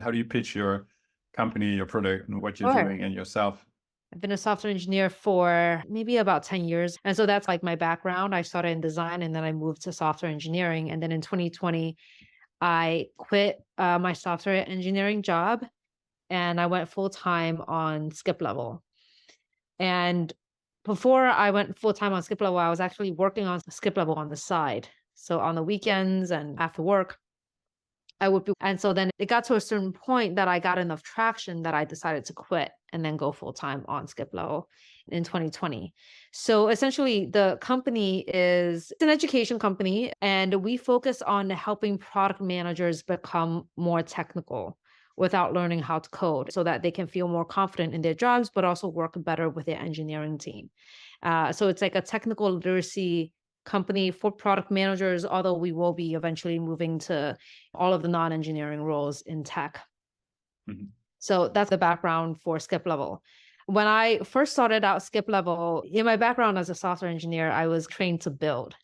How do you pitch your company, your product, and what you're Sure. doing and yourself? I've been a software engineer for maybe about 10 years. And so that's like my background. I started in design and then I moved to software engineering. And then in 2020, I quit my software engineering job and I went full time on Skiplevel. And before I went full time on Skiplevel, I was actually working on Skiplevel on the side. So on the weekends and after work, I would be, and so then it got to a certain point that I got enough traction that I decided to quit and then go full time on Skiplevel in 2020. So essentially, the company is it's an education company, and we focus on helping product managers become more technical without learning how to code so that they can feel more confident in their jobs, but also work better with their engineering team. So it's like a technical literacy company for product managers, although we will be eventually moving to all of the non-engineering roles in tech. Mhm. So that's the background for Skiplevel. When I first started out Skiplevel, in my background as a software engineer, I was trained to build.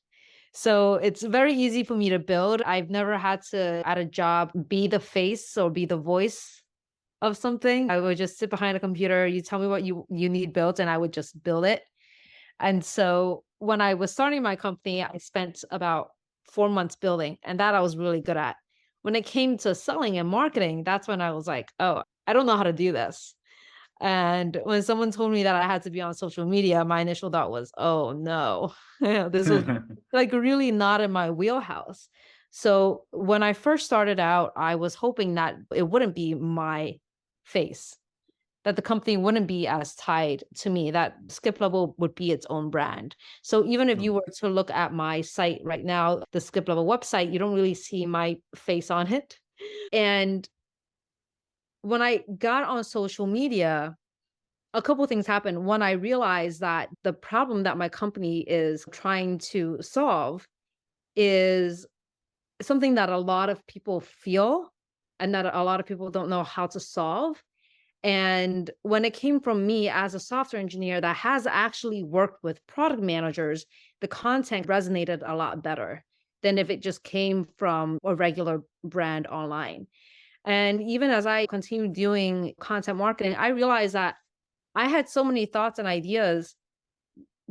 So it's very easy for me to build. I've never had to, at a job, be the face or be the voice of something. I would just sit behind a computer. You tell me what you need built, and I would just build it. And so when I was starting my company, I spent about 4 months building, and that I was really good at. When it came to selling and marketing, that's when I was like, oh, I don't know how to do this. And when someone told me that I had to be on social media, my initial thought was, oh no, this was like really not in my wheelhouse. So when I first started out, I was hoping that it wouldn't be my face, that the company wouldn't be as tied to me, that Skiplevel would be its own brand. So even if you Mm. were to look at my site right now, the Skiplevel website, you don't really see my face on it. And when I got on social media, a couple things happened. One, I realized that the problem that my company is trying to solve is something that a lot of people feel and that a lot of people don't know how to solve. And when it came from me as a software engineer that has actually worked with product managers, the content resonated a lot better than if it just came from a regular brand online. And even as I continued doing content marketing, I realized that I had so many thoughts and ideas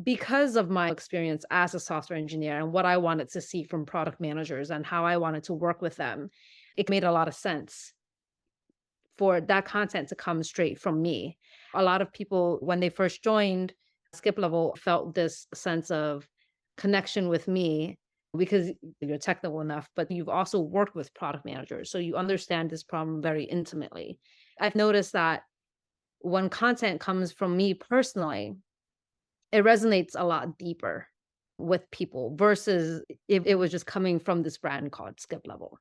because of my experience as a software engineer and what I wanted to see from product managers and how I wanted to work with them. It made a lot of sense for that content to come straight from me. A lot of people, when they first joined Skiplevel, felt this sense of connection with me because you're technical enough, but you've also worked with product managers. So you understand this problem very intimately. I've noticed that when content comes from me personally, it resonates a lot deeper with people versus if it was just coming from this brand called Skiplevel.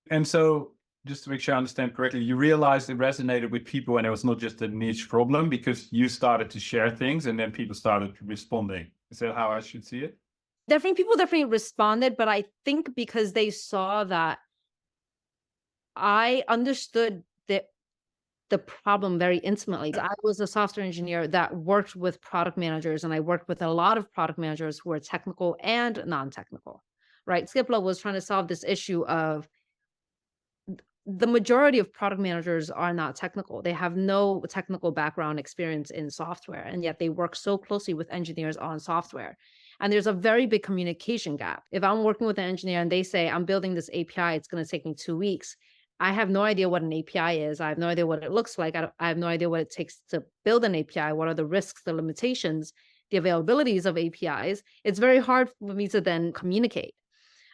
And so, just to make sure I understand correctly, you realized it resonated with people and it was not just a niche problem because you started to share things and then people started responding. Is that how I should see it? Definitely, people definitely responded, but I think because they saw that I understood the problem very intimately. I was a software engineer that worked with product managers, and I worked with a lot of product managers who are technical and non-technical, right? Skiplo was trying to solve this issue of the majority of product managers are not technical. They have no technical background experience in software, and yet they work so closely with engineers on software. And there's a very big communication gap. If I'm working with an engineer and they say, I'm building this API, it's going to take me 2 weeks. I have no idea what an API is. I have no idea what it looks like. I have no idea what it takes to build an API. What are the risks, the limitations, the availabilities of APIs? It's very hard for me to then communicate.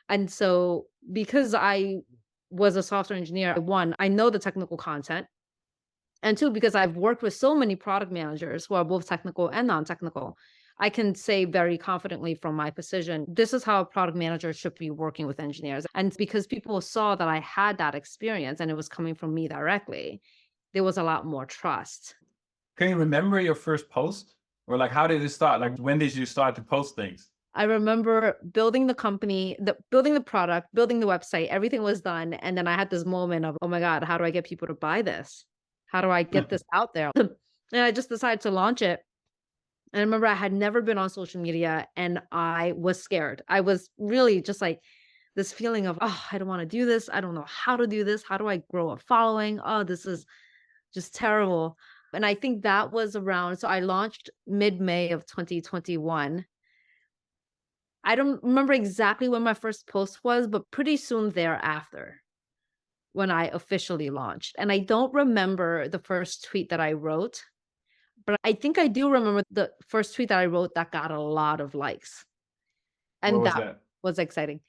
And so because I was a software engineer, one, I know the technical content. And two, because I've worked with so many product managers who are both technical and non-technical, I can say very confidently from my position, this is how a product manager should be working with engineers. And because people saw that I had that experience and it was coming from me directly, there was a lot more trust. Can you remember your first post? Or like, how did it start? Like, when did you start to post things? I remember building the company, building the product, building the website, everything was done. And then I had this moment of, oh my God, how do I get people to buy this? How do I get this out there? And I just decided to launch it. And I remember I had never been on social media and I was scared. I was really just like, this feeling of, oh, I don't want to do this. I don't know how to do this. How do I grow a following? Oh, this is just terrible. And I think that was around, so I launched mid-May of 2021. I don't remember exactly when my first post was, but pretty soon thereafter when I officially launched. And I don't remember the first tweet that I wrote, but I think I do remember the first tweet that I wrote that got a lot of likes. What And was that that? was exciting.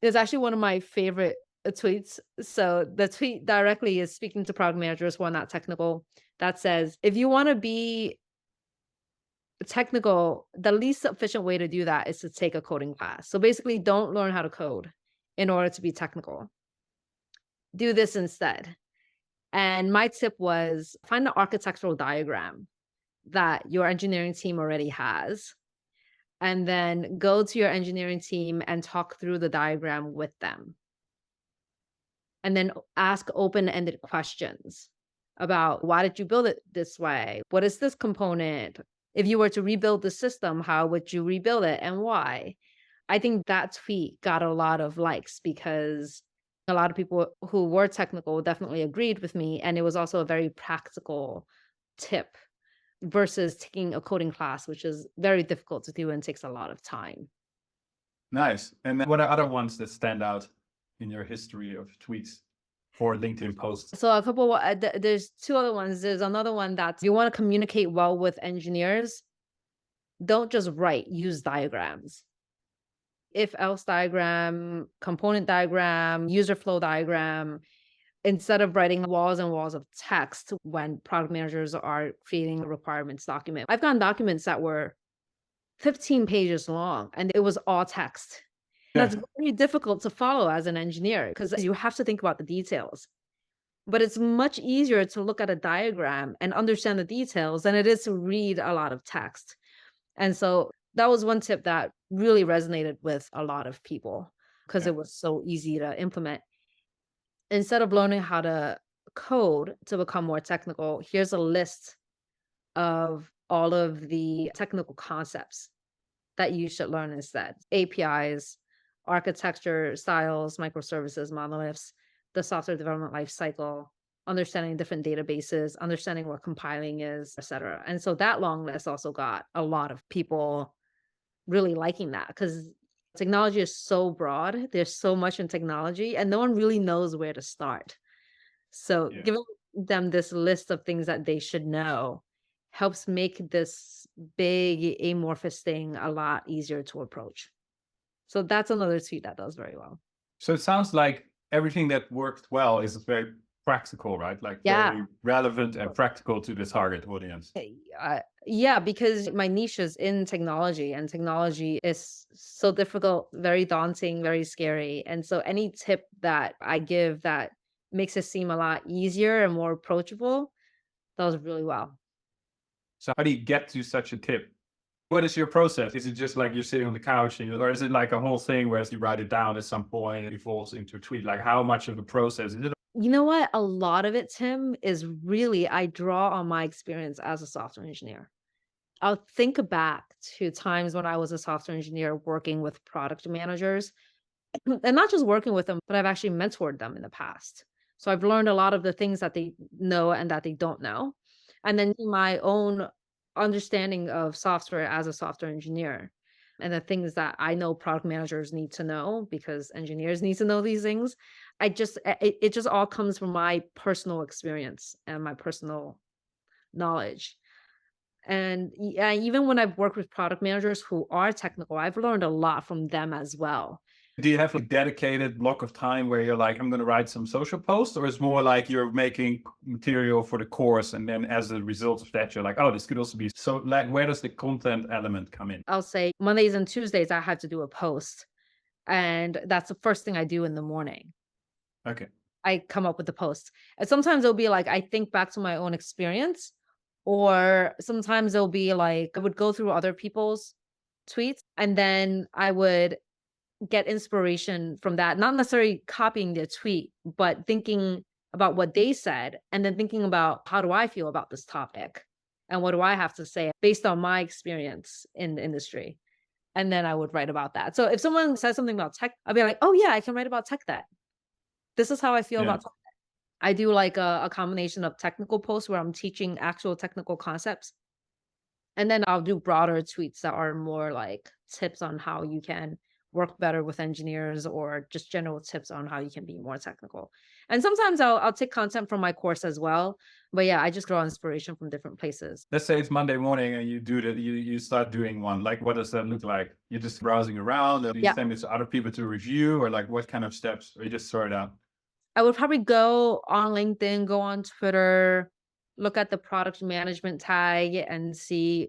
It was actually one of my favorite tweets. So the tweet directly is speaking to product managers who are not technical. That says, if you want to be technical, the least efficient way to do that is to take a coding class. So basically, don't learn how to code in order to be technical. Do this instead. And my tip was find the architectural diagram that your engineering team already has, and then go to your engineering team and talk through the diagram with them. And then ask open-ended questions about why did you build it this way? What is this component? If you were to rebuild the system, how would you rebuild it and why? I think that tweet got a lot of likes because a lot of people who were technical definitely agreed with me. And it was also a very practical tip versus taking a coding class, which is very difficult to do and takes a lot of time. Nice. And then what are other ones that stand out in your history of tweets for LinkedIn posts? So a couple, there's two other ones. There's another one that if you want to communicate well with engineers, don't just write, use diagrams. If else diagram, component diagram, user flow diagram, instead of writing walls and walls of text when product managers are creating a requirements document. I've gotten documents that were 15 pages long and it was all text. That's Yeah. very difficult to follow as an engineer because you have to think about the details. But it's much easier to look at a diagram and understand the details than it is to read a lot of text. And so that was one tip that really resonated with a lot of people because Yeah. it was so easy to implement. Instead of learning how to code to become more technical, here's a list of all of the technical concepts that you should learn instead. APIs, architecture, styles, microservices, monoliths, the software development life cycle, understanding different databases, understanding what compiling is, etc. And so that long list also got a lot of people really liking that because technology is so broad. There's so much in technology, and no one really knows where to start. So Yeah. giving them this list of things that they should know helps make this big amorphous thing a lot easier to approach. So that's another tweet that does very well. So it sounds like everything that worked well is very practical, right? Like Yeah. very relevant and practical to the target audience. Yeah, because my niche is in technology and technology is so difficult, very daunting, very scary. And so any tip that I give that makes it seem a lot easier and more approachable does really well. So how do you get to such a tip? What is your process? Is it just like you're sitting on the couch or is it like a whole thing where you write it down at some point and it evolves into a tweet? Like how much of a process is it? You know what? A lot of it, Tim, is really I draw on my experience as a software engineer. I'll think back to times when I was a software engineer working with product managers and not just working with them, but I've actually mentored them in the past. So I've learned a lot of the things that they know and that they don't know. And then my own understanding of software as a software engineer and the things that I know product managers need to know because engineers need to know these things. It just all comes from my personal experience and my personal knowledge. And yeah, even when I've worked with product managers who are technical, I've learned a lot from them as well. Do you have a dedicated block of time where you're like, I'm going to write some social posts, or it's more like you're making material for the course, and then as a result of that, you're like, oh, this could also be so. Like, where does the content element come in? I'll say Mondays and Tuesdays, I have to do a post. And that's the first thing I do in the morning. Okay. I come up with the post. And sometimes it'll be like, I think back to my own experience, or sometimes it'll be like, I would go through other people's tweets and then I would get inspiration from that, not necessarily copying their tweet, but thinking about what they said and then thinking about how do I feel about this topic and what do I have to say based on my experience in the industry. And then I would write about that. So if someone says something about tech, I'll be like, oh yeah, I can write about tech then. This is how I feel Yeah. about tech. I do like a combination of technical posts where I'm teaching actual technical concepts. And then I'll do broader tweets that are more like tips on how you can work better with engineers or just general tips on how you can be more technical. And sometimes I'll take content from my course as well. But yeah, I just draw inspiration from different places. Let's say it's Monday morning and you do that, you start doing one. Like, what does that look like? You're just browsing around, or do you Yeah. send it to other people to review, or like what kind of steps? Or you just throw it out? I would probably go on LinkedIn, go on Twitter, look at the product management tag and see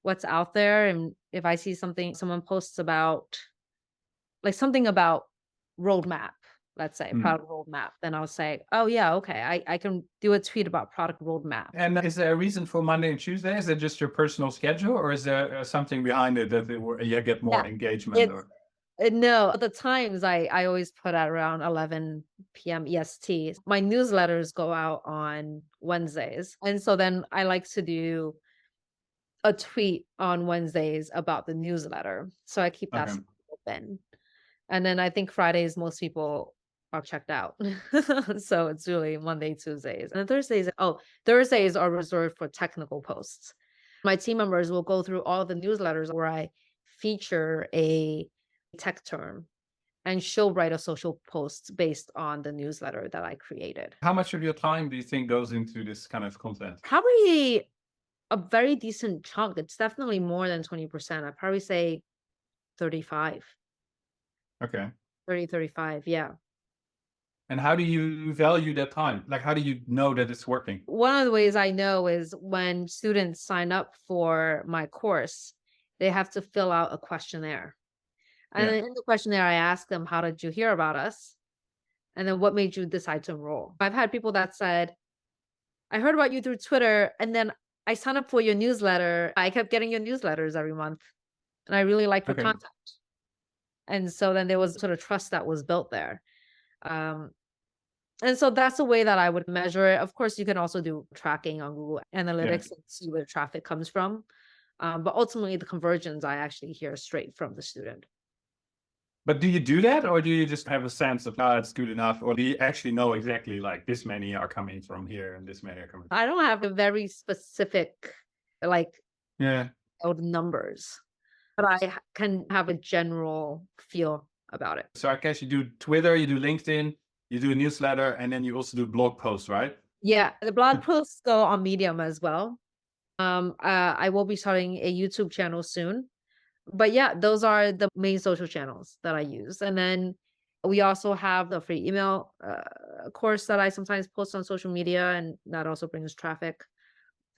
what's out there. And if I see something, someone posts about like something about roadmap, let's say Hmm. product roadmap, then I'll say, oh yeah, okay, I can do a tweet about product roadmap. And is there a reason for Monday and Tuesday? Is it just your personal schedule, or is there something behind it that you get more Yeah, engagement? it's Or no, the times I always put at around 11 p.m. EST. My newsletters go out on Wednesdays. And so then I like to do a tweet on Wednesdays about the newsletter. So I keep that okay, open. And then I think Fridays, most people are checked out. So it's really Monday, Tuesdays. And then Thursdays, oh, Thursdays are reserved for technical posts. My team members will go through all the newsletters where I feature a tech term, and she'll write a social post based on the newsletter that I created. how much of your time do you think goes into this kind of content? Probably a very decent chunk. It's definitely more than 20%. I'd probably say 35, Okay. 35. Yeah. And how do you value that time? Like, how do you know that it's working? One of the ways I know is when students sign up for my course, they have to fill out a questionnaire. And Yeah. then in the questionnaire, I ask them, how did you hear about us? And then what made you decide to enroll? I've had people that said, I heard about you through Twitter, and then I signed up for your newsletter. I kept getting your newsletters every month, and I really liked your Okay. content. And so then there was sort of trust that was built there. Um, and so that's the way that I would measure it. Of course, you can also do tracking on Google Yeah. Analytics and see where the traffic comes from. But ultimately, the conversions I actually hear straight from the student. But do you do that, or do you just have a sense of, ah, it's good enough? Or do you actually know exactly like this many are coming from here and this many are coming? I don't have a very specific, like, Yeah. numbers, but can have a general feel about it. So I guess you do Twitter, you do LinkedIn, you do a newsletter, and then you also do blog posts, right? Yeah, the blog posts go on Medium as well. I will be starting a YouTube channel soon. But yeah, those are the main social channels that I use. And then we also have the free email course that I sometimes post on social media, and that also brings traffic.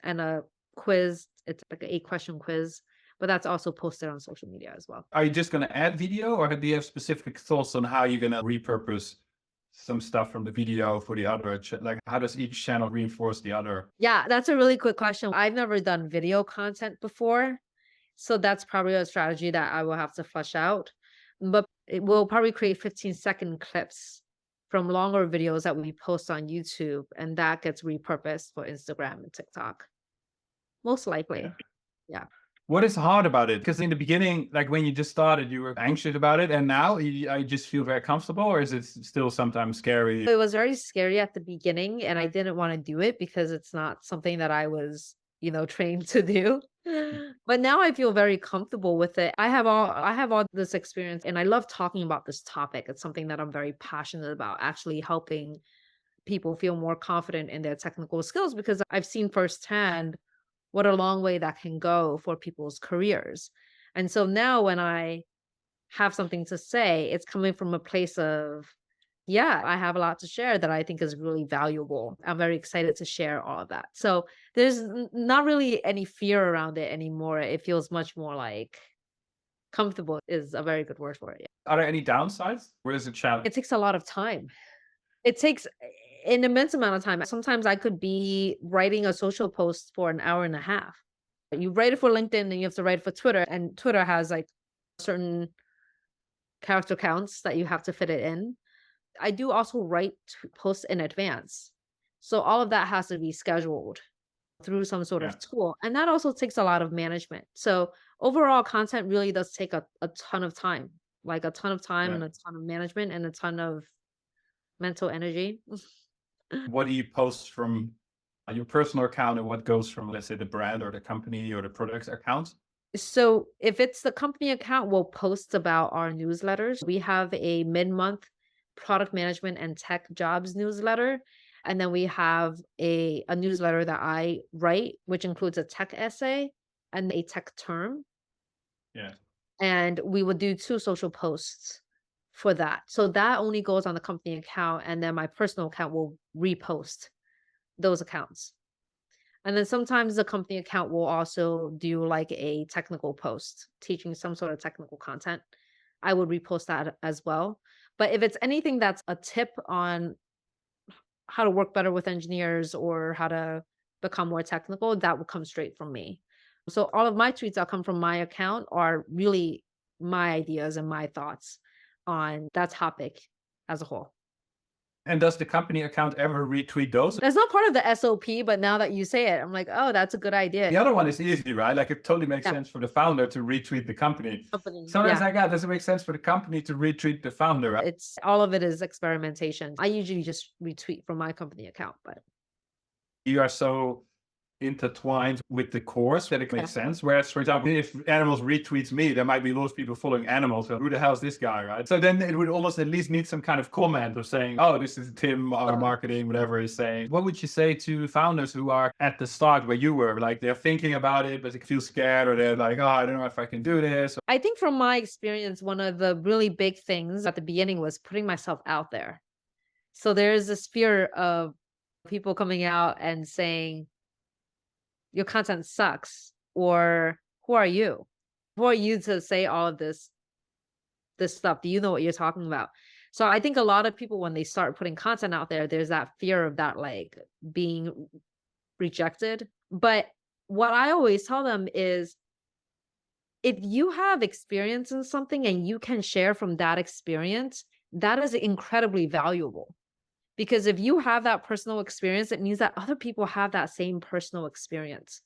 And a quiz, it's like an 8-question quiz, but that's also posted on social media as well. Are you just going to add video, or do you have specific thoughts on how you're going to repurpose some stuff from the video for the other? Like, how does each channel reinforce the other? Yeah, that's a really quick question. I've never done video content before. So that's probably a strategy that I will have to flesh out. But it will probably create 15-second clips from longer videos that we post on YouTube, and that gets repurposed for Instagram and TikTok. Most likely. Yeah. Yeah. What is hard about it? Because in the beginning, like when you just started, you were anxious about it, and now I just feel very comfortable, or is it still sometimes scary? It was very scary at the beginning, and I didn't want to do it because it's not something that I was, trained to do. But now I feel very comfortable with it. I have all this experience, and I love talking about this topic. It's something that I'm very passionate about, actually helping people feel more confident in their technical skills, because I've seen firsthand what a long way that can go for people's careers. And so now when I have something to say, it's coming from a place of, yeah, I have a lot to share that I think is really valuable. I'm very excited to share all of that. So there's not really any fear around it anymore. It feels much more like comfortable is a very good word for it. Yeah. Are there any downsides? Where is it challenge? It takes a lot of time. It takes an immense amount of time. Sometimes I could be writing a social post for an hour and a half. You write it for LinkedIn and you have to write it for Twitter, and Twitter has like certain character counts that you have to fit it in. I do also write posts in advance. So all of that has to be scheduled through some sort Yeah. of tool. And that also takes a lot of management. So overall content really does take a ton of time, like a ton of time Yeah. and a ton of management and a ton of mental energy. What do you post from your personal account and what goes from, let's say, the brand or the company or the product's account? So if it's the company account, we'll post about our newsletters. We have a mid-month product management and tech jobs newsletter. And then we have a newsletter that I write, which includes a tech essay and a tech term. Yeah. And we would do 2 social posts for that. So that only goes on the company account, and then my personal account will repost those accounts. And then sometimes the company account will also do like a technical post teaching some sort of technical content. I would repost that as well. But if it's anything that's a tip on how to work better with engineers or how to become more technical, that will come straight from me. So all of my tweets that come from my account are really my ideas and my thoughts on that topic as a whole. And does the company account ever retweet those? That's not part of the SOP, but now that you say it, I'm like, oh, that's a good idea. The other one is easy, right? Like it totally makes Yeah. sense for the founder to retweet the company. Company. Sometimes Yeah. like, does it make sense for the company to retweet the founder, right? It's all of it is experimentation. I usually just retweet from my company account, but You are so intertwined with the course that it yeah. makes sense. Whereas, for example, if animals retweets me, there might be lots of people following animals. So who the hell is this guy, right? So then it would almost at least need some kind of comment of saying, oh, this is Tim, our marketing, whatever is saying. What would you say to founders who are at the start where you were? Like they're thinking about it, but they feel scared, or they're like, oh, I don't know if I can do this. I think from my experience, one of the really big things at the beginning was putting myself out there. So there's this fear of people coming out and saying, your content sucks, or who are you? Who are you to say all of this stuff? Do you know what you're talking about? So I think a lot of people, when they start putting content out there, there's that fear of that like being rejected. But what I always tell them is, if you have experience in something and you can share from that experience, that is incredibly valuable. Because if you have that personal experience, it means that other people have that same personal experience.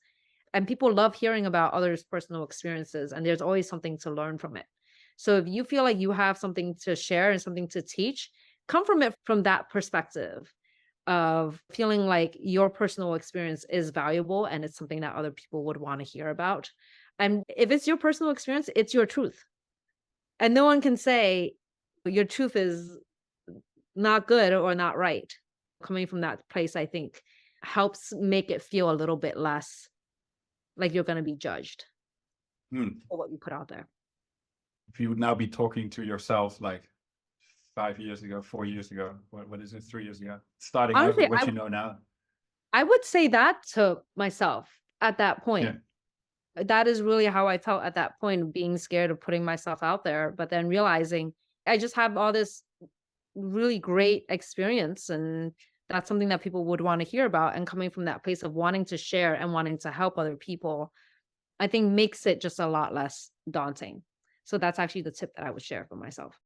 And people love hearing about others' personal experiences, and there's always something to learn from it. So if you feel like you have something to share and something to teach, come from it from that perspective of feeling like your personal experience is valuable and it's something that other people would want to hear about. And if it's your personal experience, it's your truth. And no one can say your truth is not good or not right. Coming from that place, I think, helps make it feel a little bit less like you're going to be judged for what you put out there. If you would now be talking to yourself like 5 years ago, 4 years ago, what is it, 3 years ago, starting out Honestly, with what you know now? I would say that to myself at that point. Yeah. That is really how I felt at that point, being scared of putting myself out there, but then realizing I just have all this really great experience, and that's something that people would want to hear about. And coming from that place of wanting to share and wanting to help other people, I think makes it just a lot less daunting. So that's actually the tip that I would share for myself.